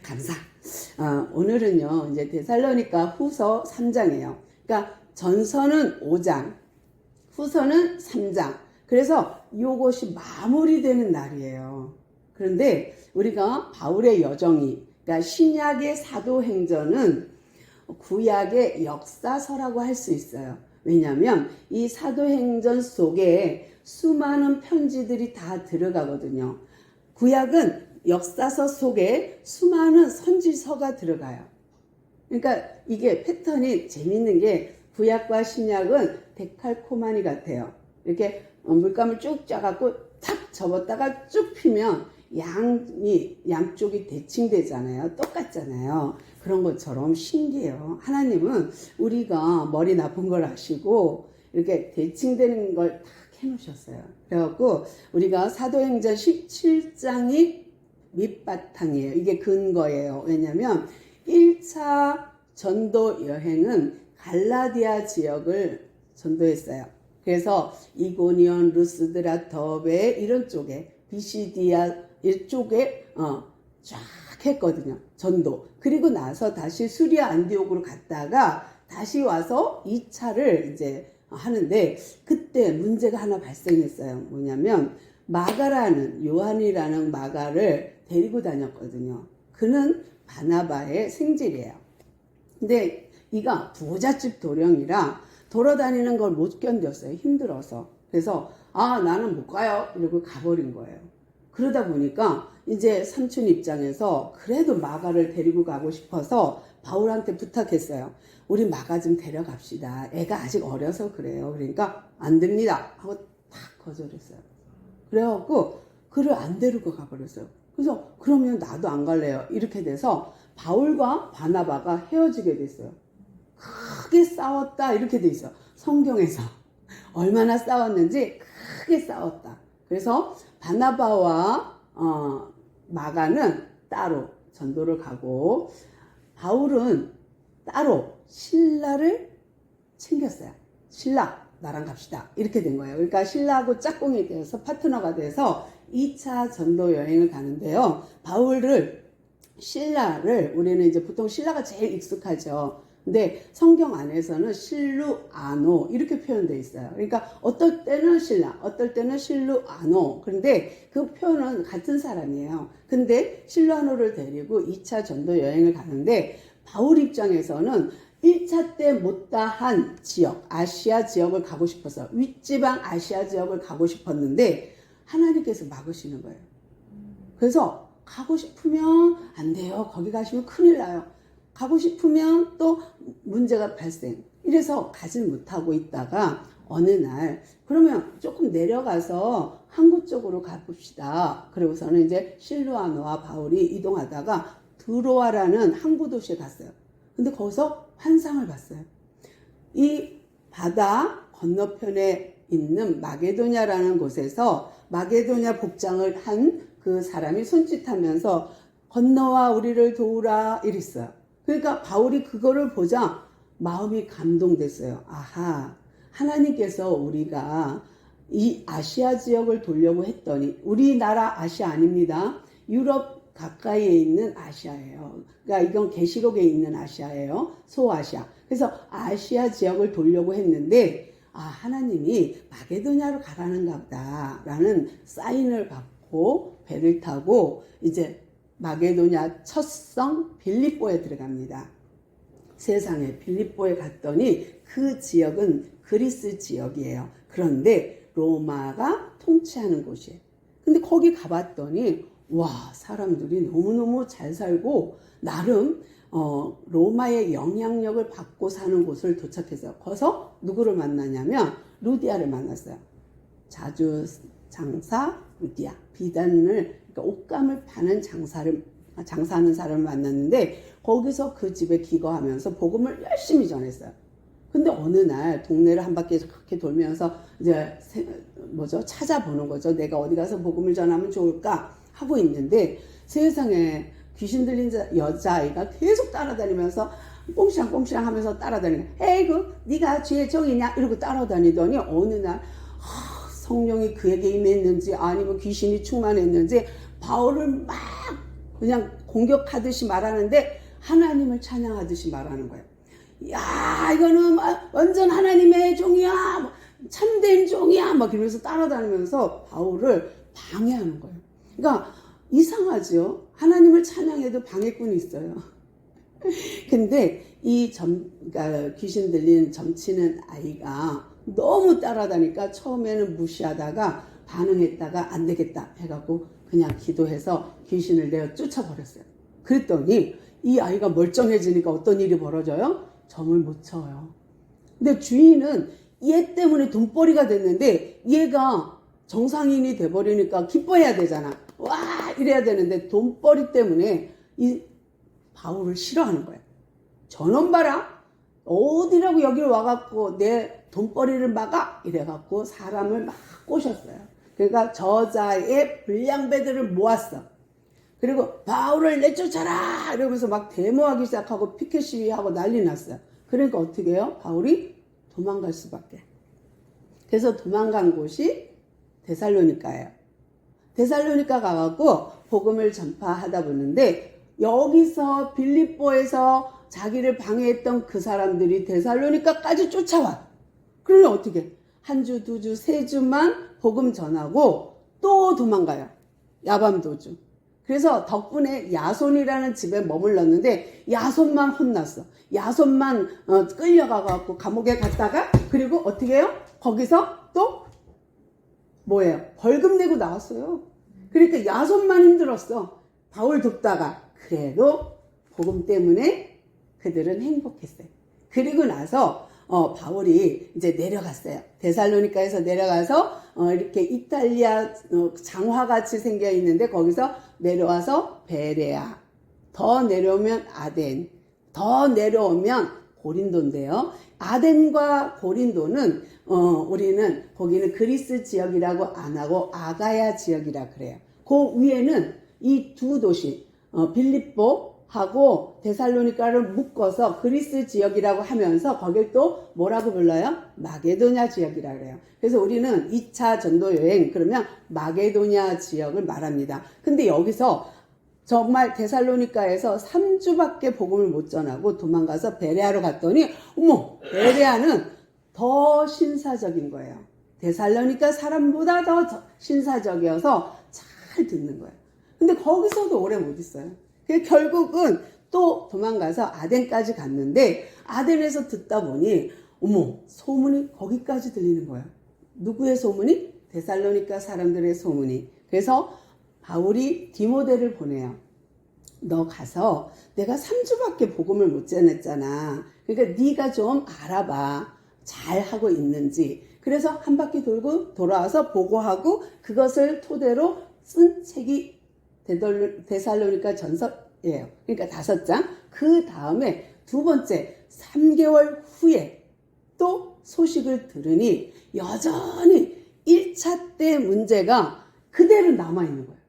감사. 오늘은요, 이제 데살로니가 후서 3장이에요. 그러니까 전서는 5장, 후서는 3장. 그래서 이것이 마무리되는 날이에요. 그런데 우리가 바울의 여정이, 그러니까 신약의 사도행전은 구약의 역사서라고 할 수 있어요. 왜냐하면 이 사도행전 속에 수많은 편지들이 다 들어가거든요. 구약은 역사서 속에 수많은 선지서가 들어가요. 그러니까 이게 패턴이 재밌는 게 구약과 신약은 데칼코마니 같아요. 이렇게 물감을 쭉 짜갖고 탁 접었다가 쭉 피면 양쪽이 대칭되잖아요. 똑같잖아요. 그런 것처럼 신기해요. 하나님은 우리가 머리 나쁜 걸 아시고 이렇게 대칭되는 걸 딱 해놓으셨어요. 그래갖고 우리가 사도행전 17장이 밑바탕이에요. 이게 근거예요. 왜냐면 1차 전도 여행은 갈라디아 지역을 전도했어요. 그래서 이고니온, 루스드라, 더베 이런 쪽에 비시디아 이쪽에 쫙 했거든요. 전도. 그리고 나서 다시 수리아 안디옥으로 갔다가 다시 와서 2차를 이제 하는데 그때 문제가 하나 발생했어요. 뭐냐면 마가라는 요한이라는 마가를 데리고 다녔거든요. 그는 바나바의 생질이에요. 근데 이가 부잣집 도령이라 돌아다니는 걸 못 견뎠어요. 힘들어서. 그래서 나는 못 가요. 이러고 가버린 거예요. 그러다 보니까 이제 삼촌 입장에서 그래도 마가를 데리고 가고 싶어서 바울한테 부탁했어요. 우리 마가 좀 데려갑시다. 애가 아직 어려서 그래요. 그러니까 안 됩니다 하고 탁 거절했어요. 그래갖고 그를 안 데리고 가버렸어요. 그래서 그러면 나도 안 갈래요. 이렇게 돼서 바울과 바나바가 헤어지게 됐어요. 크게 싸웠다 이렇게 돼 있어요. 성경에서 얼마나 싸웠는지 크게 싸웠다. 그래서 바나바와 마가는 따로 전도를 가고 바울은 따로 신라를 챙겼어요. 신라 나랑 갑시다 이렇게 된 거예요. 그러니까 신라하고 짝꿍이 돼서 파트너가 돼서 2차 전도 여행을 가는데요. 바울을 신라를 우리는 이제 보통 신라가 제일 익숙하죠. 근데 성경 안에서는 실루아노 이렇게 표현되어 있어요. 그러니까 어떨 때는 신라, 어떨 때는 실루아노. 그런데 그 표현은 같은 사람이에요. 근데 실루아노를 데리고 2차 전도 여행을 가는데 바울 입장에서는 1차 때 못다한 지역, 아시아 지역을 가고 싶어서 윗지방 아시아 지역을 가고 싶었는데 하나님께서 막으시는 거예요. 그래서 가고 싶으면 안 돼요. 거기 가시면 큰일 나요. 가고 싶으면 또 문제가 발생. 이래서 가지 못하고 있다가 어느 날 그러면 조금 내려가서 항구 쪽으로 가봅시다. 그러고서는 이제 실루아노와 바울이 이동하다가 드로아라는 항구 도시에 갔어요. 근데 거기서 환상을 봤어요. 이 바다 건너편에 있는 마게도냐라는 곳에서 마게도냐 복장을 한 그 사람이 손짓하면서 건너와 우리를 도우라 이랬어요. 그러니까 바울이 그거를 보자 마음이 감동됐어요. 아하, 하나님께서 우리가 이 아시아 지역을 돌려고 했더니 우리나라 아시아 아닙니다. 유럽 가까이에 있는 아시아예요. 그러니까 이건 계시록에 있는 아시아예요. 소아시아. 그래서 아시아 지역을 돌려고 했는데 하나님이 마게도냐로 가라는가 보다라는 사인을 받고 배를 타고 이제 마게도냐 첫 성 빌립보에 들어갑니다. 세상에 빌립보에 갔더니 그 지역은 그리스 지역이에요. 그런데 로마가 통치하는 곳이에요. 근데 거기 가봤더니 와, 사람들이 너무너무 잘 살고 나름 로마의 영향력을 받고 사는 곳을 도착했어요. 거기서 누구를 만나냐면 루디아를 만났어요. 자주 장사 루디아, 비단을 그러니까 옷감을 파는 장사하는 사람을 만났는데 거기서 그 집에 기거하면서 복음을 열심히 전했어요. 근데 어느 날 동네를 한 바퀴 그렇게 돌면서 이제 찾아보는 거죠. 내가 어디 가서 복음을 전하면 좋을까 하고 있는데 세상에 귀신 들린 여자아이가 계속 따라다니면서 꽁시랑꽁시랑 하면서 따라다니는 에이구 네가 죄의 정이냐 이러고 따라다니더니 어느 날 성령이 그에게 임했는지 아니면 귀신이 충만했는지 바울을 막 그냥 공격하듯이 말하는데 하나님을 찬양하듯이 말하는 거예요. 야, 이거는 완전 하나님의 종이야, 참된 종이야, 막 이러면서 따라다니면서 바울을 방해하는 거예요. 그러니까 이상하죠. 하나님을 찬양해도 방해꾼이 있어요. 근데 그러니까 귀신 들린 점치는 아이가 너무 따라다니까 처음에는 무시하다가 반응했다가 안 되겠다 해갖고 그냥 기도해서 귀신을 내어 쫓아버렸어요. 그랬더니 이 아이가 멀쩡해지니까 어떤 일이 벌어져요? 점을 못 쳐요. 근데 주인은 얘 때문에 돈벌이가 됐는데 얘가 정상인이 돼버리니까 기뻐해야 되잖아. 와 이래야 되는데 돈벌이 때문에 이 바울을 싫어하는 거예요. 저놈 봐라. 어디라고 여기를 와갖고 내 돈벌이를 막아? 이래갖고 사람을 막 꼬셨어요. 그러니까 저자의 불량배들을 모았어. 그리고 바울을 내쫓아라 이러면서 막 데모하기 시작하고 피켓 시위하고 난리 났어요. 그러니까 어떻게 해요? 바울이 도망갈 수밖에. 그래서 도망간 곳이 데살로니카예요. 데살로니카 가갖고 복음을 전파하다 보는데 여기서 빌립보에서 자기를 방해했던 그 사람들이 데살로니카까지 쫓아와. 그러면 어떻게? 한 주, 두 주, 세 주만 복음 전하고 또 도망가요. 야밤도주. 그래서 덕분에 야손이라는 집에 머물렀는데 야손만 혼났어. 야손만 끌려가갖고 감옥에 갔다가 그리고 어떻게 해요? 거기서 또 뭐예요? 벌금 내고 나왔어요. 그러니까 야손만 힘들었어. 바울 돕다가. 그래도 복음 때문에 그들은 행복했어요. 그리고 나서 바울이 이제 내려갔어요. 데살로니카에서 내려가서 이렇게 이탈리아 장화같이 생겨 있는데 거기서 내려와서 베레아, 더 내려오면 아덴, 더 내려오면 고린도인데요. 아덴과 고린도는 우리는 거기는 그리스 지역이라고 안 하고 아가야 지역이라 그래요. 그 위에는 이 두 도시 빌립보하고 데살로니카를 묶어서 그리스 지역이라고 하면서 거길 또 뭐라고 불러요? 마게도냐 지역이라 그래요. 그래서 우리는 2차 전도 여행 그러면 마게도냐 지역을 말합니다. 근데 여기서 정말 데살로니카에서 3주밖에 복음을 못 전하고 도망가서 베레아로 갔더니 어머 베레아는 더 신사적인 거예요. 데살로니카 사람보다 더 신사적이어서 잘 듣는 거예요. 근데 거기서도 오래 못 있어요. 결국은 또 도망가서 아덴까지 갔는데 아덴에서 듣다 보니 어머 소문이 거기까지 들리는 거예요. 누구의 소문이? 데살로니카 사람들의 소문이. 그래서 바울이 디모데를 보내요. 너 가서 내가 3주밖에 복음을 못 전했잖아. 그러니까 네가 좀 알아봐. 잘하고 있는지. 그래서 한 바퀴 돌고 돌아와서 보고하고 그것을 토대로 쓴 책이 데살로니카 전서예요. 그러니까 5장. 그 다음에 두 번째 3개월 후에 또 소식을 들으니 여전히 1차 때 문제가 그대로 남아있는 거예요.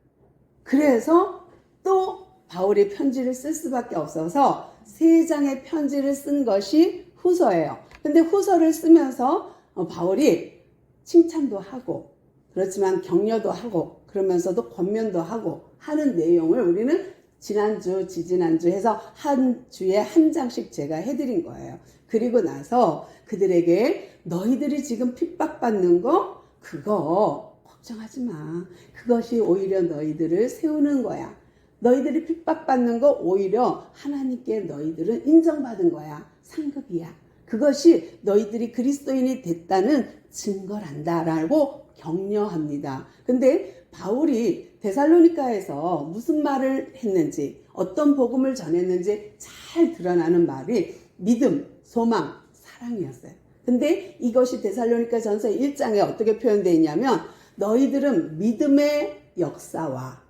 그래서 또 바울이 편지를 쓸 수밖에 없어서 3장의 편지를 쓴 것이 후서예요. 근데 후서를 쓰면서 바울이 칭찬도 하고 그렇지만 격려도 하고 그러면서도 권면도 하고 하는 내용을 우리는 지난주, 지지난주 해서 한 주에 한 장씩 제가 해드린 거예요. 그리고 나서 그들에게 너희들이 지금 핍박받는 거 그거 걱정하지 마. 그것이 오히려 너희들을 세우는 거야. 너희들이 핍박받는 거 오히려 하나님께 너희들은 인정받은 거야. 상급이야. 그것이 너희들이 그리스도인이 됐다는 증거란다 라고 격려합니다. 근데 바울이 데살로니카에서 무슨 말을 했는지 어떤 복음을 전했는지 잘 드러나는 말이 믿음, 소망, 사랑이었어요. 근데 이것이 데살로니카 전서 1장에 어떻게 표현되어 있냐면 너희들은 믿음의 역사와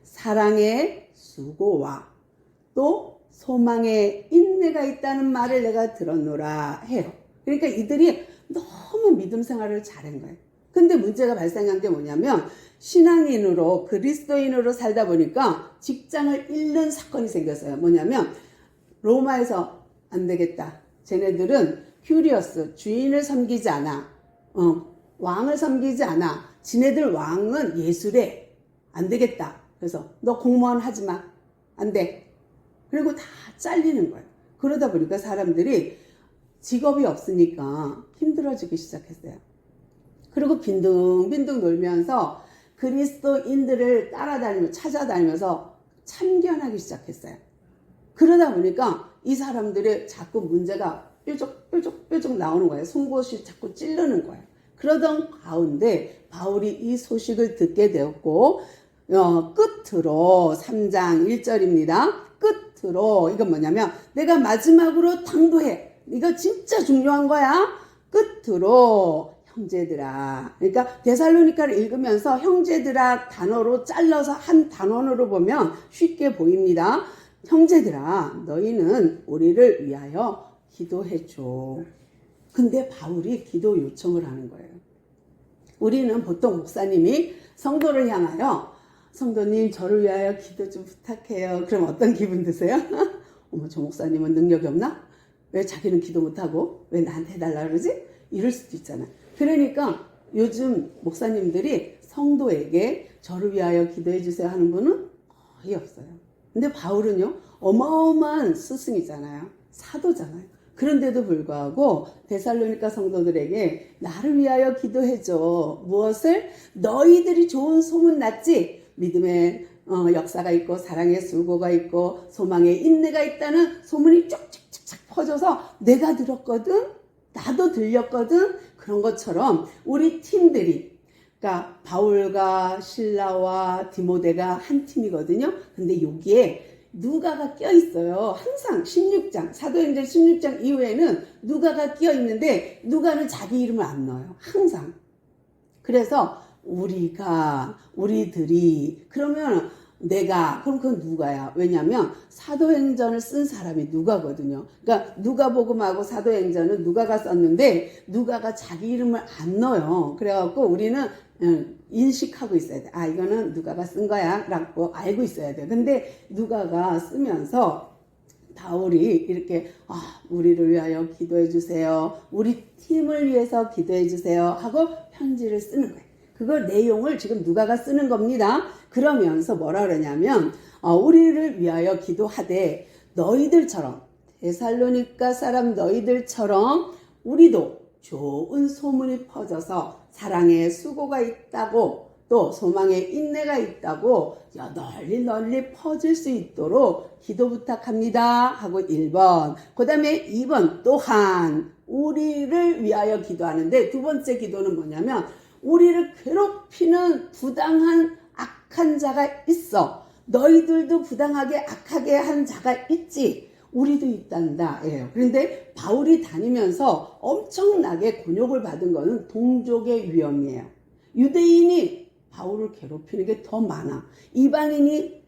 사랑의 수고와 또 소망의 인내가 있다는 말을 내가 들었노라 해요. 그러니까 이들이 너무 믿음 생활을 잘한 거예요. 근데 문제가 발생한 게 뭐냐면 신앙인으로 그리스도인으로 살다 보니까 직장을 잃는 사건이 생겼어요. 뭐냐면 로마에서 안 되겠다. 쟤네들은 큐리어스 주인을 섬기지 않아. 왕을 섬기지 않아. 지네들 왕은 예수래. 안 되겠다. 그래서 너 공무원 하지 마. 안 돼. 그리고 다 잘리는 거예요. 그러다 보니까 사람들이 직업이 없으니까 힘들어지기 시작했어요. 그리고 빈둥빈둥 놀면서 그리스도인들을 따라다니며 찾아다니면서 참견하기 시작했어요. 그러다 보니까 이 사람들의 자꾸 문제가 뾰족뾰족 나오는 거예요. 송곳이 자꾸 찌르는 거예요. 그러던 가운데 바울이 이 소식을 듣게 되었고 끝으로 3장 1절입니다. 끝으로 이건 뭐냐면 내가 마지막으로 당부해. 이거 진짜 중요한 거야. 끝으로 형제들아. 그러니까 데살로니가를 읽으면서 형제들아 단어로 잘라서 한 단원으로 보면 쉽게 보입니다. 형제들아 너희는 우리를 위하여 기도해줘. 근데 바울이 기도 요청을 하는 거예요. 우리는 보통 목사님이 성도를 향하여 성도님 저를 위하여 기도 좀 부탁해요. 그럼 어떤 기분 드세요? 어머 저 목사님은 능력이 없나? 왜 자기는 기도 못하고 왜 나한테 해달라 그러지? 이럴 수도 있잖아. 그러니까 요즘 목사님들이 성도에게 저를 위하여 기도해 주세요 하는 분은 거의 없어요. 근데 바울은요 어마어마한 스승이잖아요. 사도잖아요. 그런데도 불구하고 데살로니가 성도들에게 나를 위하여 기도해줘. 무엇을? 너희들이 좋은 소문 났지? 믿음의 역사가 있고 사랑의 수고가 있고 소망의 인내가 있다는 소문이 쭉쭉쭉쭉 퍼져서 내가 들었거든? 나도 들렸거든? 그런 것처럼 우리 팀들이 그러니까 바울과 실라와 디모데가 한 팀이거든요. 근데 여기에 누가가 껴있어요. 항상 16장 사도행전 16장 이후에는 누가가 껴있는데 누가는 자기 이름을 안 넣어요. 항상. 그래서 우리들이 그러면 내가 그럼 그건 누가야? 왜냐하면 사도행전을 쓴 사람이 누가거든요. 그러니까 누가복음하고 사도행전은 누가가 썼는데 누가가 자기 이름을 안 넣어요. 그래갖고 우리는 인식하고 있어야 돼. 아 이거는 누가가 쓴 거야 라고 알고 있어야 돼. 근데 누가가 쓰면서 바울이 이렇게 우리를 위하여 기도해 주세요. 우리 팀을 위해서 기도해 주세요 하고 편지를 쓰는 거예요. 그걸 내용을 지금 누가가 쓰는 겁니다. 그러면서 뭐라 그러냐면 우리를 위하여 기도하되 너희들처럼 데살로니가 사람 너희들처럼 우리도 좋은 소문이 퍼져서 사랑의 수고가 있다고 또 소망의 인내가 있다고 널리 퍼질 수 있도록 기도 부탁합니다 하고 1번 그 다음에 2번 또한 우리를 위하여 기도하는데 두 번째 기도는 뭐냐면 우리를 괴롭히는 부당한 악한 자가 있어. 너희들도 부당하게 악하게 한 자가 있지. 우리도 있단다. 예요. 그런데 바울이 다니면서 엄청나게 곤욕을 받은 거는 동족의 위험이에요. 유대인이 바울을 괴롭히는 게 더 많아. 이방인이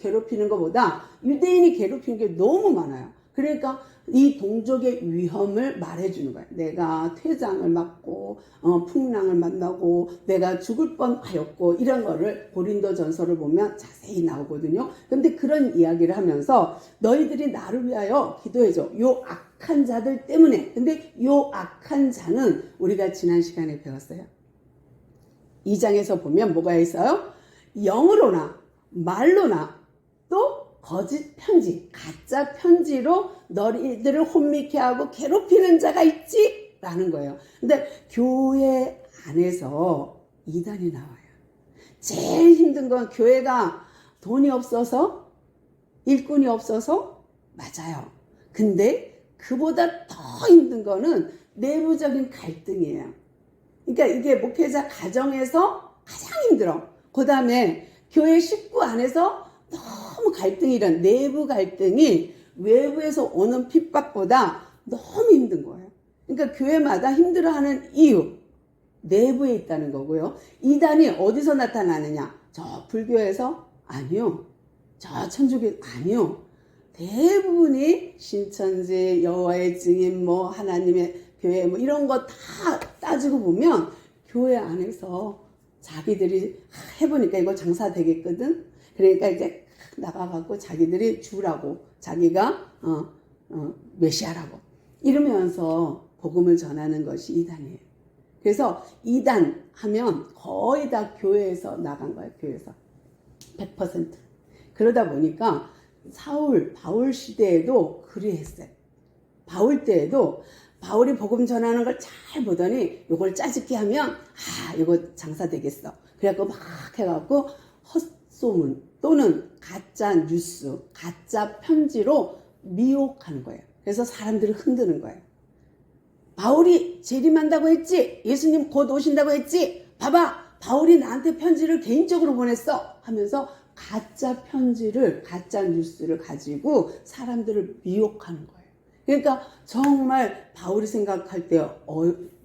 괴롭히는 것보다 유대인이 괴롭히는 게 너무 많아요. 그러니까 이 동족의 위험을 말해주는 거예요. 내가 퇴장을 맞고 풍랑을 만나고 내가 죽을 뻔하였고 이런 거를 고린도전서를 보면 자세히 나오거든요. 그런데 그런 이야기를 하면서 너희들이 나를 위하여 기도해줘. 요 악한 자들 때문에. 근데 요 악한 자는 우리가 지난 시간에 배웠어요. 2장에서 보면 뭐가 있어요? 영으로나 말로나 또 거짓 편지, 가짜 편지로 너희들을 혼미케 하고 괴롭히는 자가 있지? 라는 거예요. 근데 교회 안에서 이단이 나와요. 제일 힘든 건 교회가 돈이 없어서, 일꾼이 없어서 맞아요. 근데 그보다 더 힘든 거는 내부적인 갈등이에요. 그러니까 이게 목회자 가정에서 가장 힘들어. 그 다음에 교회 식구 안에서 너무 갈등이 이런 내부 갈등이 외부에서 오는 핍박보다 너무 힘든 거예요. 그러니까 교회마다 힘들어하는 이유 내부에 있다는 거고요. 이단이 어디서 나타나느냐? 저 불교에서? 아니요. 저 천주교? 아니요. 대부분이 신천지, 여호와의 증인, 뭐 하나님의 교회 뭐 이런 거 다 따지고 보면 교회 안에서 자기들이 해보니까 이거 장사 되겠거든. 그러니까 이제 나가갖고 자기들이 주라고 자기가 메시아라고 이러면서 복음을 전하는 것이 이단이에요. 그래서 이단 하면 거의 다 교회에서 나간 거예요. 교회에서 100%. 그러다 보니까 바울 시대에도 그리했어요. 바울 때에도 바울이 복음 전하는 걸 잘 보더니 요걸 짜집기 하면 이거 장사 되겠어. 그래갖고 막 해갖고 헛소문 또는 가짜 뉴스, 가짜 편지로 미혹하는 거예요. 그래서 사람들을 흔드는 거예요. 바울이 재림한다고 했지? 예수님 곧 오신다고 했지? 봐봐! 바울이 나한테 편지를 개인적으로 보냈어! 하면서 가짜 편지를, 가짜 뉴스를 가지고 사람들을 미혹하는 거예요. 그러니까 정말 바울이 생각할 때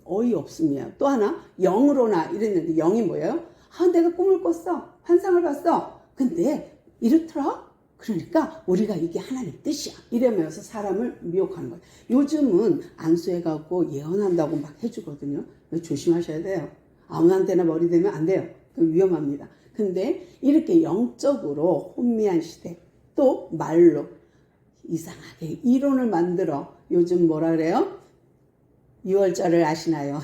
어이없습니다. 또 하나, 영으로나 이랬는데 영이 뭐예요? 내가 꿈을 꿨어. 환상을 봤어. 근데 이렇더라? 그러니까 우리가 이게 하나님 뜻이야. 이러면서 사람을 미혹하는 거예요. 요즘은 안수해갖고 예언한다고 막 해주거든요. 조심하셔야 돼요. 아무한테나 머리 대면 안 돼요. 위험합니다. 근데 이렇게 영적으로 혼미한 시대, 또 말로 이상하게 이론을 만들어 요즘 뭐라 그래요? 유월절을 아시나요?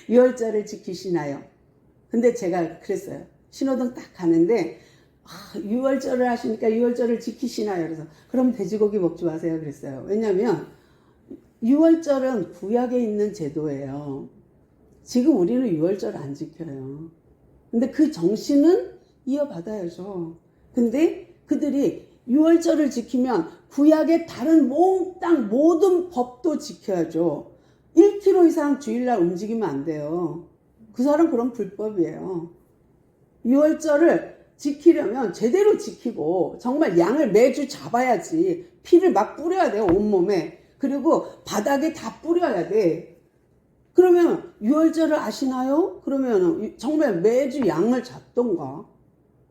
유월절을 지키시나요? 근데 제가 그랬어요. 신호등 딱 가는데 유월절을 하시니까 유월절을 지키시나요? 그래서 그럼 돼지고기 먹지 마세요. 그랬어요. 왜냐하면 유월절은 구약에 있는 제도예요. 지금 우리는 유월절 안 지켜요. 근데 그 정신은 이어받아야죠. 근데 그들이 유월절을 지키면 구약의 다른 몽땅 모든 법도 지켜야죠. 1km 이상 주일날 움직이면 안 돼요. 그 사람 그럼 불법이에요. 유월절을 지키려면 제대로 지키고 정말 양을 매주 잡아야지. 피를 막 뿌려야 돼요. 온몸에. 그리고 바닥에 다 뿌려야 돼. 그러면 유월절을 아시나요? 그러면 정말 매주 양을 잡던가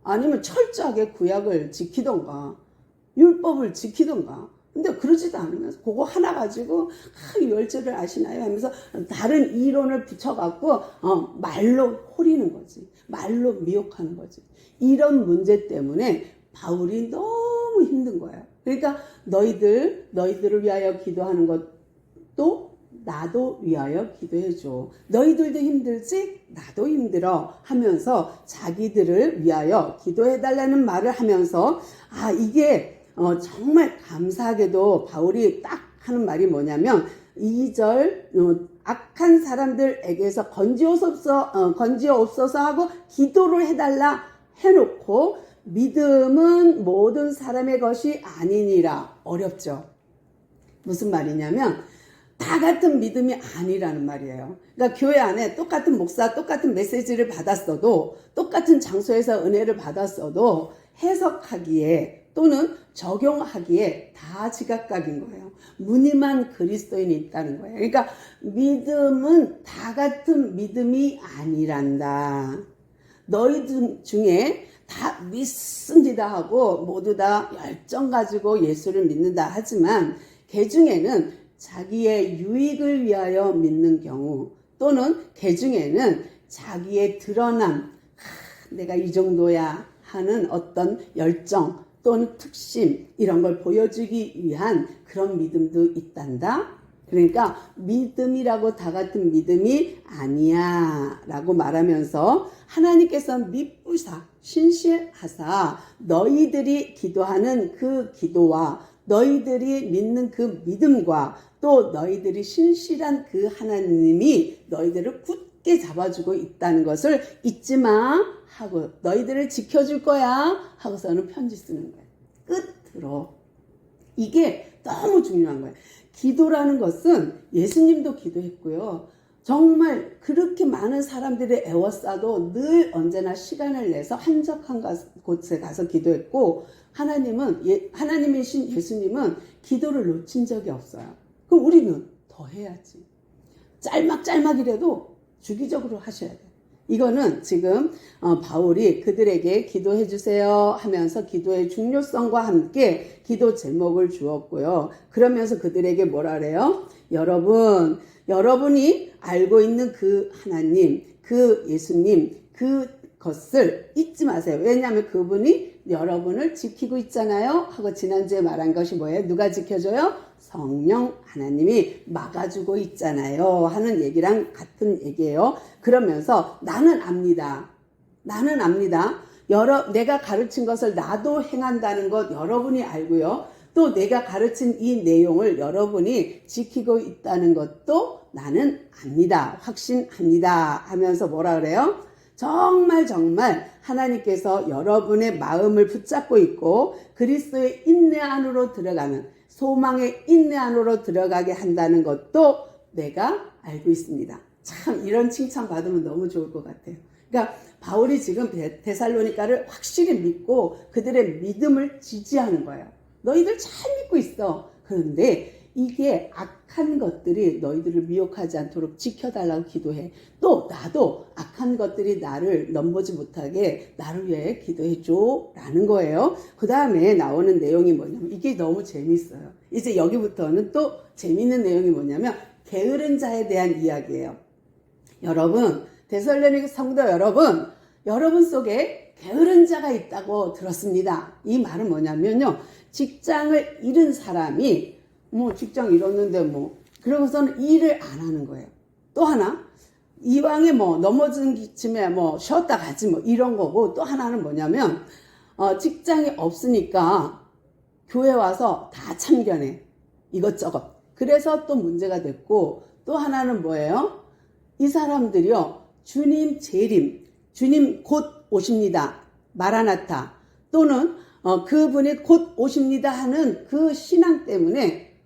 아니면 철저하게 구약을 지키던가 율법을 지키던가. 근데 그러지도 않으면서 그거 하나 가지고 유월절을 아시나요? 하면서 다른 이론을 붙여갖고 말로 호리는 거지. 말로 미혹하는 거지. 이런 문제 때문에 바울이 너무 힘든 거예요. 그러니까 너희들을 위하여 기도하는 것도 나도 위하여 기도해줘. 너희들도 힘들지? 나도 힘들어. 하면서 자기들을 위하여 기도해달라는 말을 하면서 이게 정말 감사하게도 바울이 딱 하는 말이 뭐냐면 2절 악한 사람들에게서 건지옵소서 하고 기도를 해달라 해놓고 믿음은 모든 사람의 것이 아니니라. 어렵죠. 무슨 말이냐면 다 같은 믿음이 아니라는 말이에요. 그러니까 교회 안에 똑같은 목사, 똑같은 메시지를 받았어도 똑같은 장소에서 은혜를 받았어도 해석하기에 또는 적용하기에 다 지각각인 거예요. 무늬만 그리스도인이 있다는 거예요. 그러니까 믿음은 다 같은 믿음이 아니란다. 너희들 중에 다 믿습니다 하고 모두 다 열정 가지고 예수를 믿는다 하지만 개 중에는 자기의 유익을 위하여 믿는 경우 또는 개 중에는 자기의 드러남, 내가 이 정도야 하는 어떤 열정 또는 특심 이런 걸 보여주기 위한 그런 믿음도 있단다. 그러니까 믿음이라고 다 같은 믿음이 아니야 라고 말하면서 하나님께서 미쁘사 신실하사 너희들이 기도하는 그 기도와 너희들이 믿는 그 믿음과 또 너희들이 신실한 그 하나님이 너희들을 굳게 잡아주고 있다는 것을 잊지 마 하고 너희들을 지켜줄 거야 하고서는 편지 쓰는 거예요. 끝으로. 이게 너무 중요한 거예요. 기도라는 것은 예수님도 기도했고요. 정말 그렇게 많은 사람들이 애워싸도 늘 언제나 시간을 내서 한적한 곳에 가서 기도했고 하나님이신 예수님은 기도를 놓친 적이 없어요. 그럼 우리는 더 해야지. 짤막이라도 주기적으로 하셔야 돼요. 이거는 지금 바울이 그들에게 기도해 주세요 하면서 기도의 중요성과 함께 기도 제목을 주었고요. 그러면서 그들에게 뭐라 그래요? 여러분이 알고 있는 그 하나님, 그 예수님, 그것을 잊지 마세요. 왜냐하면 그분이 여러분을 지키고 있잖아요 하고 지난주에 말한 것이 뭐예요? 누가 지켜줘요? 성령 하나님이 막아주고 있잖아요 하는 얘기랑 같은 얘기예요. 그러면서 나는 압니다. 내가 가르친 것을 나도 행한다는 것 여러분이 알고요. 또 내가 가르친 이 내용을 여러분이 지키고 있다는 것도 나는 압니다. 확신합니다. 하면서 뭐라 그래요? 정말 하나님께서 여러분의 마음을 붙잡고 있고 그리스도의 인내 안으로 들어가는, 소망의 인내 안으로 들어가게 한다는 것도 내가 알고 있습니다. 참 이런 칭찬 받으면 너무 좋을 것 같아요. 그러니까 바울이 지금 데살로니가를 확실히 믿고 그들의 믿음을 지지하는 거예요. 너희들 잘 믿고 있어. 그런데 이게 악한 것들이 너희들을 미혹하지 않도록 지켜달라고 기도해. 또 나도 악한 것들이 나를 넘보지 못하게 나를 위해 기도해줘 라는 거예요. 그 다음에 나오는 내용이 뭐냐면 이게 너무 재밌어요. 이제 여기부터는 또 재밌는 내용이 뭐냐면 게으른 자에 대한 이야기예요. 여러분, 데살로니가 성도 여러분 속에 게으른 자가 있다고 들었습니다. 이 말은 뭐냐면요, 직장을 잃은 사람이 직장 잃었는데 그러고서는 일을 안 하는 거예요. 또 하나, 이왕에 넘어진 기침에 쉬었다 가지 이런 거고, 또 하나는 뭐냐면 직장이 없으니까 교회 와서 다 참견해. 이것저것. 그래서 또 문제가 됐고, 또 하나는 뭐예요? 이 사람들이요, 주님 재림, 주님 곧 오십니다. 마라나타. 또는 그분이 곧 오십니다 하는 그 신앙 때문에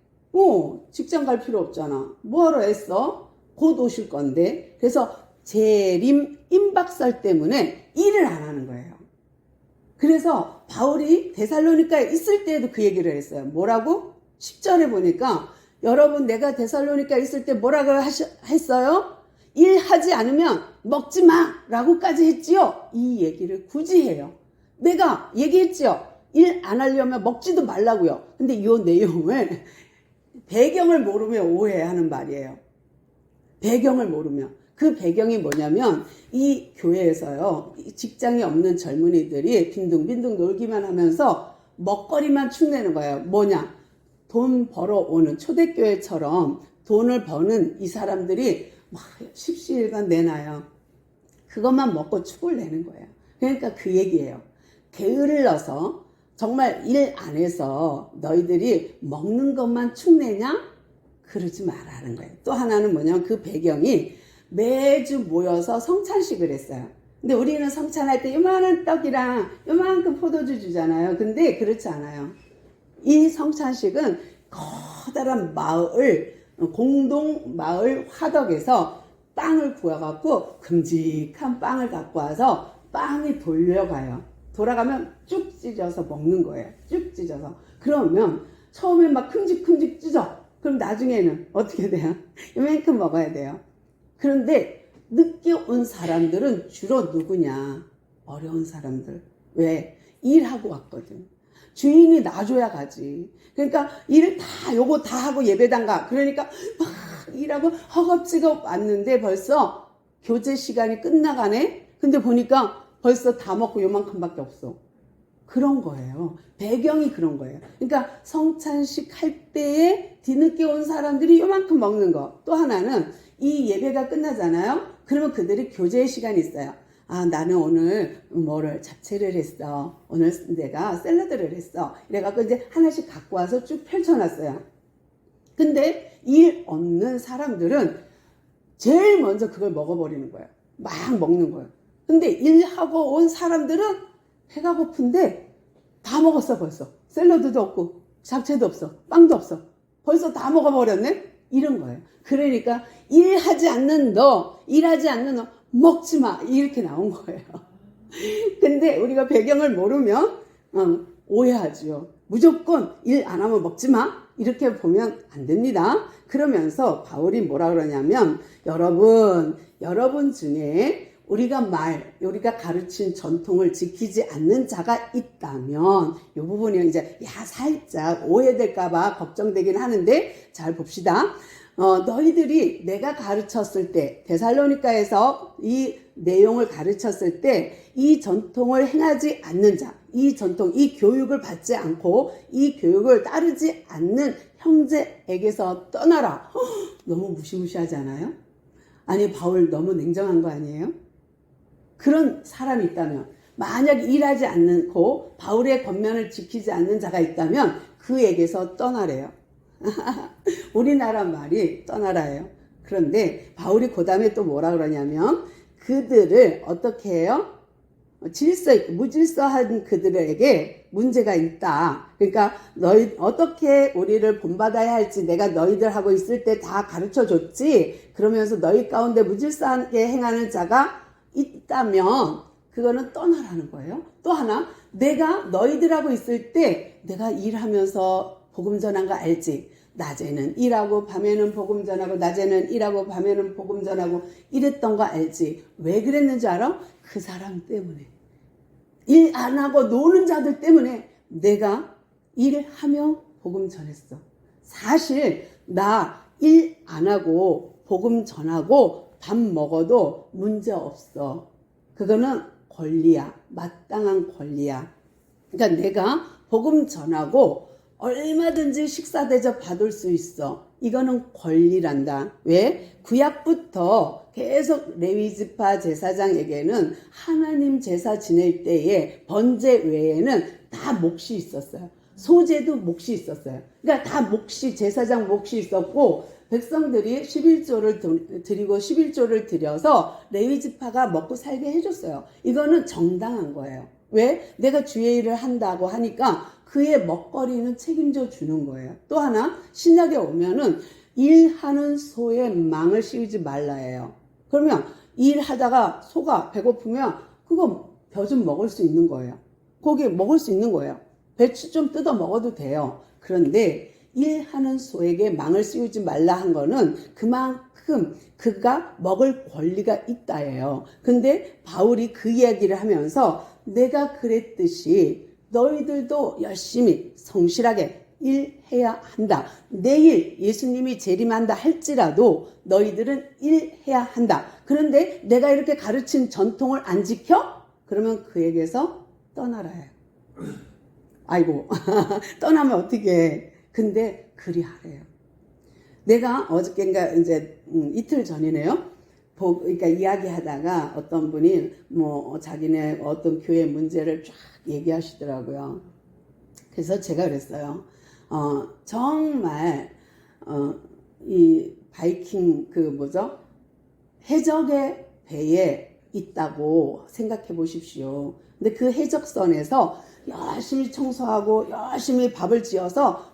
직장 갈 필요 없잖아. 뭐하러 했어? 곧 오실 건데. 그래서 재림 임박설 때문에 일을 안 하는 거예요. 그래서 바울이 데살로니가에 있을 때에도 그 얘기를 했어요. 뭐라고? 10절에 보니까 여러분, 내가 데살로니가에 있을 때 뭐라고 했어요? 일하지 않으면 먹지 마 라고까지 했지요. 이 얘기를 굳이 해요. 내가 얘기했지요. 일 안 하려면 먹지도 말라고요. 근데 이 내용을 배경을 모르면 오해하는 말이에요. 배경을 모르면. 그 배경이 뭐냐면 이 교회에서요, 직장이 없는 젊은이들이 빈둥빈둥 놀기만 하면서 먹거리만 축내는 거예요. 뭐냐? 돈 벌어오는, 초대교회처럼 돈을 버는 이 사람들이 막 십시일반 내놔요. 그것만 먹고 축을 내는 거예요. 그러니까 그 얘기예요. 게을러서 정말 일 안 해서 너희들이 먹는 것만 축내냐? 그러지 말라는 거예요. 또 하나는 뭐냐면 그 배경이 매주 모여서 성찬식을 했어요. 근데 우리는 성찬할 때 요만한 떡이랑 요만큼 포도주 주잖아요. 근데 그렇지 않아요. 이 성찬식은 커다란 공동 마을 화덕에서 빵을 구워갖고 큼직한 빵을 갖고 와서 빵이 돌아가면 쭉 찢어서 먹는 거예요. 쭉 찢어서. 그러면 처음에 막 큼직큼직 찢어. 그럼 나중에는 어떻게 돼요? 이만큼 먹어야 돼요. 그런데 늦게 온 사람들은 주로 누구냐? 어려운 사람들. 왜? 일하고 왔거든. 주인이 놔줘야 가지. 그러니까 일을 요거 다 하고 예배당 가. 그러니까 막 일하고 허겁지겁 왔는데 벌써 교제 시간이 끝나가네? 근데 보니까 벌써 다 먹고 요만큼밖에 없어. 그런 거예요. 배경이 그런 거예요. 그러니까 성찬식 할 때에 뒤늦게 온 사람들이 요만큼 먹는 거. 또 하나는 이 예배가 끝나잖아요. 그러면 그들이 교제의 시간이 있어요. 아, 나는 오늘 잡채를 했어. 오늘 내가 샐러드를 했어. 이래갖고 이제 하나씩 갖고 와서 쭉 펼쳐놨어요. 근데 일 없는 사람들은 제일 먼저 그걸 먹어버리는 거예요. 막 먹는 거예요. 근데 일하고 온 사람들은 배가 고픈데 다 먹었어 벌써. 샐러드도 없고 잡채도 없어. 빵도 없어. 벌써 다 먹어버렸네? 이런 거예요. 그러니까 일하지 않는 너 먹지 마. 이렇게 나온 거예요. 근데 우리가 배경을 모르면 오해하죠. 무조건 일 안 하면 먹지 마. 이렇게 보면 안 됩니다. 그러면서 바울이 뭐라 그러냐면 여러분 중에 우리가 가르친 전통을 지키지 않는 자가 있다면, 이 부분이 이제, 살짝 오해될까봐 걱정되긴 하는데, 잘 봅시다. 너희들이 내가 가르쳤을 때, 데살로니가에서 이 내용을 가르쳤을 때, 이 전통을 행하지 않는 자, 이 교육을 받지 않고, 이 교육을 따르지 않는 형제에게서 떠나라. 너무 무시무시하지 않아요? 아니, 바울 너무 냉정한 거 아니에요? 그런 사람이 있다면 만약 일하지 않고 바울의 권면을 지키지 않는 자가 있다면 그에게서 떠나래요. 우리나라 말이 떠나라예요. 그런데 바울이 그 다음에 또 뭐라 그러냐면 그들을 어떻게 해요? 무질서한 그들에게 문제가 있다. 그러니까 너희 어떻게 우리를 본받아야 할지 내가 너희들하고 있을 때 다 가르쳐 줬지. 그러면서 너희 가운데 무질서하게 행하는 자가 있다면 그거는 떠나라는 거예요. 또 하나, 내가 너희들하고 있을 때 내가 일하면서 복음 전한 거 알지? 낮에는 일하고 밤에는 복음 전하고 낮에는 일하고 밤에는 복음 전하고 이랬던 거 알지? 왜 그랬는지 알아? 그 사람 때문에. 일 안 하고 노는 자들 때문에 내가 일하며 복음 전했어. 사실 나 일 안 하고 복음 전하고 밥 먹어도 문제 없어. 그거는 권리야. 마땅한 권리야. 그러니까 내가 복음 전하고 얼마든지 식사 대접 받을 수 있어. 이거는 권리란다. 왜? 구약부터 계속 레위지파 제사장에게는 하나님 제사 지낼 때에 번제 외에는 다 몫이 있었어요. 소제도 몫이 있었어요. 그러니까 다 몫이, 제사장 몫이 있었고 백성들이 11조를 드리고 11조를 드려서 레위지파가 먹고 살게 해줬어요. 이거는 정당한 거예요. 왜? 내가 주의 일을 한다고 하니까 그의 먹거리는 책임져 주는 거예요. 또 하나, 신약에 오면은 일하는 소에 망을 씌우지 말라 해요. 그러면 일하다가 소가 배고프면 그거 벼 좀 먹을 수 있는 거예요. 고기 먹을 수 있는 거예요. 배추 좀 뜯어 먹어도 돼요. 그런데 일하는 소에게 망을 씌우지 말라 한 거는 그만큼 그가 먹을 권리가 있다예요. 근데 바울이 그 이야기를 하면서 내가 그랬듯이 너희들도 열심히 성실하게 일해야 한다. 내일 예수님이 재림한다 할지라도 너희들은 일해야 한다. 그런데 내가 이렇게 가르친 전통을 안 지켜? 그러면 그에게서 떠나라 해요. 아이고 떠나면 어떻게 해. 근데 그리 하래요. 내가 어저께인가 이제 이틀 전이네요. 그러니까 이야기하다가 어떤 분이 뭐 자기네 어떤 교회 문제를 쫙 얘기하시더라고요. 그래서 제가 그랬어요. 정말 이 바이킹 해적의 배에 있다고 생각해 보십시오. 근데 그 해적선에서 열심히 청소하고 열심히 밥을 지어서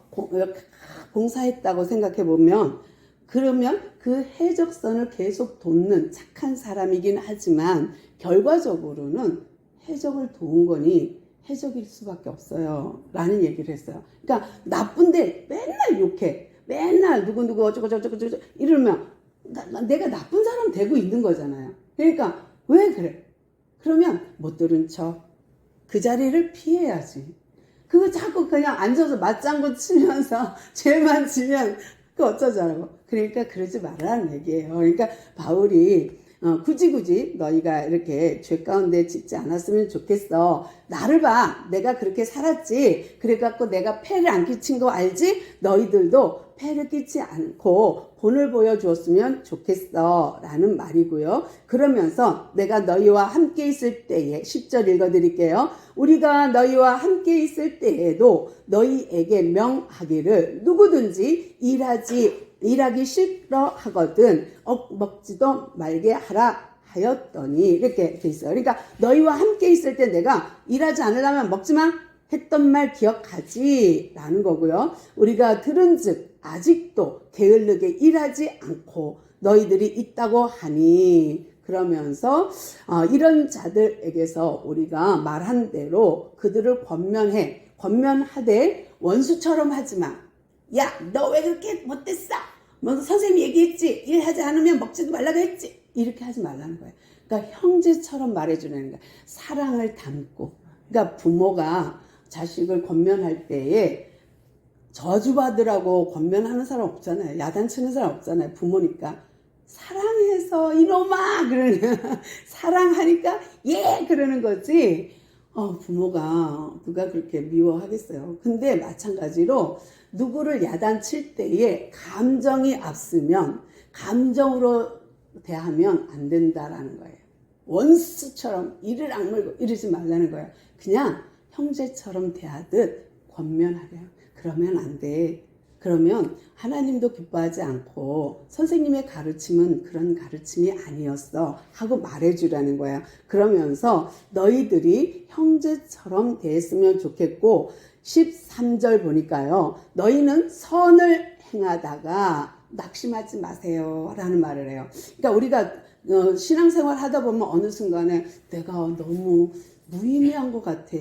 봉사했다고 생각해 보면 그러면 그 해적선을 계속 돕는 착한 사람이긴 하지만 결과적으로는 해적을 도운 거니 해적일 수밖에 없어요 라는 얘기를 했어요. 그러니까 나쁜데 맨날 욕해. 맨날 누구누구 어쩌고저쩌고 이러면 내가 나쁜 사람 되고 있는 거잖아요. 그러니까 왜 그래? 그러면 못 들은 척 그 자리를 피해야지. 그거 자꾸 그냥 앉아서 맞장구 치면서 죄만 지면 그 어쩌자고. 그러니까 그러지 말라는 얘기예요. 그러니까 바울이 굳이 너희가 이렇게 죄 가운데 짓지 않았으면 좋겠어. 나를 봐. 내가 그렇게 살았지. 그래갖고 내가 폐를 안 끼친 거 알지? 너희들도 폐를 끼치 않고 본을 보여주었으면 좋겠어 라는 말이고요. 그러면서 내가 너희와 함께 있을 때에 10절 읽어드릴게요. 우리가 너희와 함께 있을 때에도 너희에게 명하기를 누구든지 일하기 싫어하거든 먹지도 말게 하라 하였더니 이렇게 돼 있어요. 그러니까 너희와 함께 있을 때 내가 일하지 않으려면 먹지 마 했던 말 기억하지 라는 거고요. 우리가 들은즉 아직도 게을르게 일하지 않고 너희들이 있다고 하니 그러면서 이런 자들에게서 우리가 말한 대로 그들을 권면하되 원수처럼 하지 마. 야, 너 왜 그렇게 못됐어? 뭐 선생님이 얘기했지. 일하지 않으면 먹지도 말라고 했지. 이렇게 하지 말라는 거예요. 그러니까 형제처럼 말해주는 거예요. 사랑을 담고. 그러니까 부모가 자식을 권면할 때에 저주받으라고 권면하는 사람 없잖아요. 야단치는 사람 없잖아요. 부모니까. 사랑해서 이놈아 그러는 사랑하니까 예 그러는 거지. 부모가 누가 그렇게 미워하겠어요. 근데 마찬가지로 누구를 야단칠 때에 감정이 앞서면 감정으로 대하면 안 된다라는 거예요. 원수처럼 이를 악물고 이러지 말라는 거예요. 그냥 형제처럼 대하듯 권면하래요. 그러면 안 돼. 그러면 하나님도 기뻐하지 않고 선생님의 가르침은 그런 가르침이 아니었어 하고 말해주라는 거야. 그러면서 너희들이 형제처럼 대했으면 좋겠고 13절 보니까요. 너희는 선을 행하다가 낙심하지 마세요 라는 말을 해요. 그러니까 우리가 신앙생활 하다 보면 어느 순간에 내가 너무 무의미한 것 같아.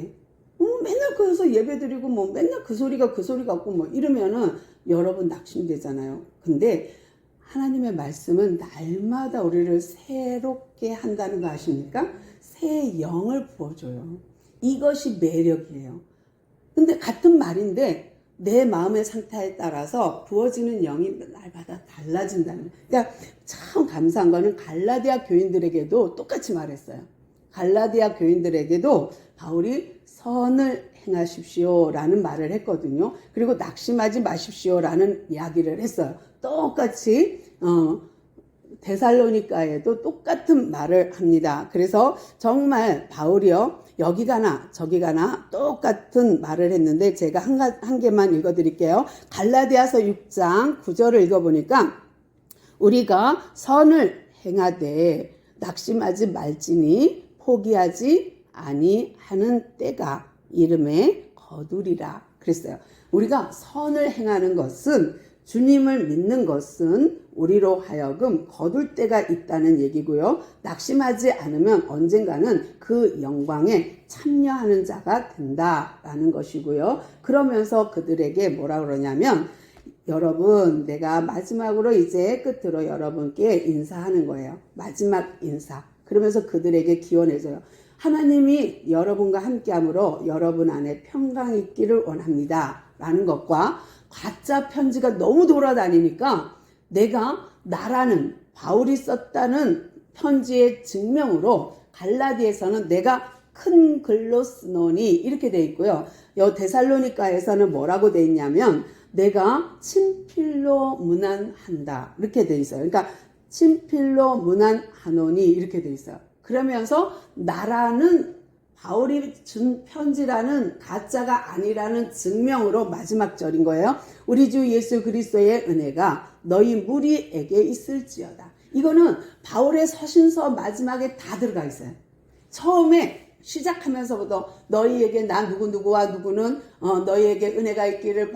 맨날 그래서 예배 드리고 뭐 맨날 그 소리가 그 소리 같고 뭐 이러면은 여러분 낙심되잖아요. 근데 하나님의 말씀은 날마다 우리를 새롭게 한다는 거 아십니까? 새 영을 부어줘요. 이것이 매력이에요. 근데 같은 말인데 내 마음의 상태에 따라서 부어지는 영이 날마다 달라진다는 거예요. 그러니까 참 감사한 거는 갈라디아 교인들에게도 똑같이 말했어요. 갈라디아 교인들에게도 바울이 선을 행하십시오 라는 말을 했거든요. 그리고 낙심하지 마십시오 라는 이야기를 했어요. 똑같이 데살로니가에도 똑같은 말을 합니다. 그래서 정말 바울이요 여기 가나 저기 가나 똑같은 말을 했는데 제가 한 개만 읽어드릴게요. 갈라디아서 6장 9절을 읽어보니까 우리가 선을 행하되 낙심하지 말지니 포기하지 아니하는 때가 이름에 거두리라 그랬어요. 우리가 선을 행하는 것은 주님을 믿는 것은 우리로 하여금 거둘 때가 있다는 얘기고요. 낙심하지 않으면 언젠가는 그 영광에 참여하는 자가 된다라는 것이고요. 그러면서 그들에게 뭐라 그러냐면 여러분 내가 마지막으로 이제 끝으로 여러분께 인사하는 거예요. 마지막 인사. 그러면서 그들에게 기원해줘요. 하나님이 여러분과 함께함으로 여러분 안에 평강이 있기를 원합니다. 라는 것과 가짜 편지가 너무 돌아다니니까 내가 나라는 바울이 썼다는 편지의 증명으로 갈라디에서는 내가 큰 글로 쓰노니 이렇게 돼 있고요. 여 데살로니가에서는 뭐라고 돼 있냐면 내가 친필로 문안한다 이렇게 돼 있어요. 그러니까 친필로 문안하노니 이렇게 돼 있어요. 그러면서 나라는 바울이 준 편지라는 가짜가 아니라는 증명으로 마지막 절인 거예요. 우리 주 예수 그리스도의 은혜가 너희 무리에게 있을지어다. 이거는 바울의 서신서 마지막에 다 들어가 있어요. 처음에 시작하면서부터 너희에게 나 누구와 누구는 너희에게 은혜가 있기를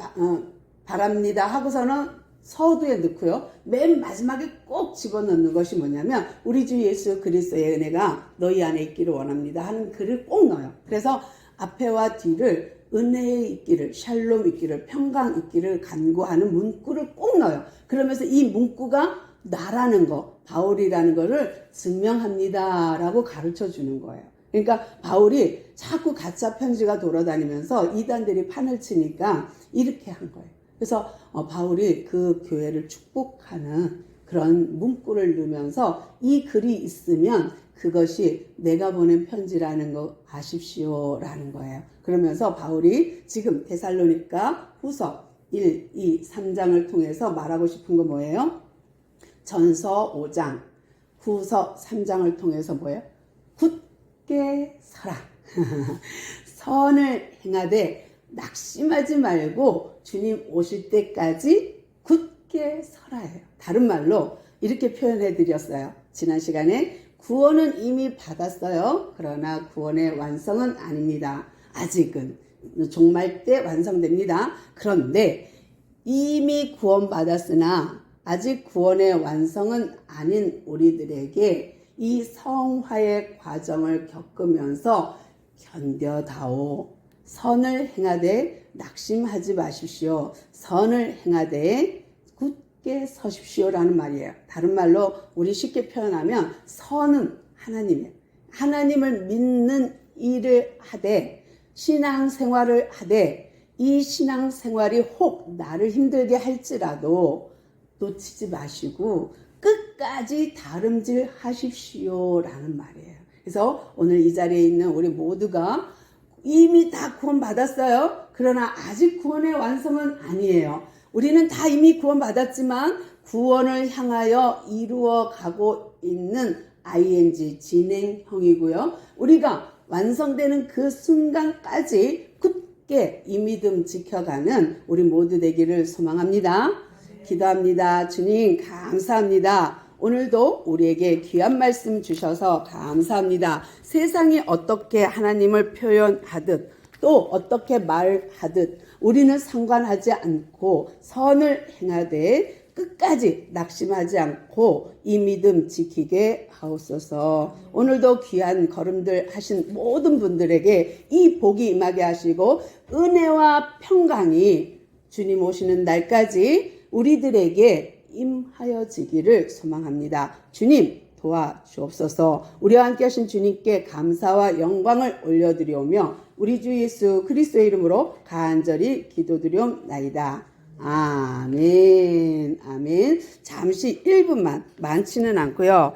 바랍니다 하고서는 서두에 넣고요. 맨 마지막에 꼭 집어넣는 것이 뭐냐면 우리 주 예수 그리스도의 은혜가 너희 안에 있기를 원합니다 하는 글을 꼭 넣어요. 그래서 앞에와 뒤를 은혜에 있기를 샬롬 있기를 평강 있기를 간구하는 문구를 꼭 넣어요. 그러면서 이 문구가 나라는 거 바울이라는 거를 증명합니다 라고 가르쳐 주는 거예요. 그러니까 바울이 자꾸 가짜 편지가 돌아다니면서 이단들이 판을 치니까 이렇게 한 거예요. 그래서 바울이 그 교회를 축복하는 그런 문구를 넣으면서 이 글이 있으면 그것이 내가 보낸 편지라는 거 아십시오 라는 거예요. 그러면서 바울이 지금 데살로니가 후서 1, 2, 3장을 통해서 말하고 싶은 거 뭐예요? 전서 5장, 후서 3장을 통해서 뭐예요? 굳게 서라. 선을 행하되 낙심하지 말고 주님 오실 때까지 굳게 서라예요. 다른 말로 이렇게 표현해 드렸어요. 지난 시간에 구원은 이미 받았어요. 그러나 구원의 완성은 아닙니다. 아직은 종말 때 완성됩니다. 그런데 이미 구원받았으나 아직 구원의 완성은 아닌 우리들에게 이 성화의 과정을 겪으면서 견뎌다오. 선을 행하되 낙심하지 마십시오. 선을 행하되 굳게 서십시오 라는 말이에요. 다른 말로 우리 쉽게 표현하면 선은 하나님이에요. 하나님을 믿는 일을 하되 신앙생활을 하되 이 신앙생활이 혹 나를 힘들게 할지라도 놓치지 마시고 끝까지 다름질 하십시오 라는 말이에요. 그래서 오늘 이 자리에 있는 우리 모두가 이미 다 구원 받았어요. 그러나 아직 구원의 완성은 아니에요. 우리는 다 이미 구원 받았지만 구원을 향하여 이루어 가고 있는 ing 진행형이고요. 우리가 완성되는 그 순간까지 굳게 이 믿음 지켜가는 우리 모두 되기를 소망합니다. 기도합니다. 주님 감사합니다. 오늘도 우리에게 귀한 말씀 주셔서 감사합니다. 세상이 어떻게 하나님을 표현하듯 또 어떻게 말하듯 우리는 상관하지 않고 선을 행하되 끝까지 낙심하지 않고 이 믿음 지키게 하옵소서. 오늘도 귀한 걸음들 하신 모든 분들에게 이 복이 임하게 하시고 은혜와 평강이 주님 오시는 날까지 우리들에게 임하여지기를 소망합니다. 주님 도와주옵소서. 우리와 함께 하신 주님께 감사와 영광을 올려드리오며 우리 주 예수 그리스도의 이름으로 간절히 기도드리옵나이다. 아멘. 아멘. 잠시 1분만 많지는 않고요.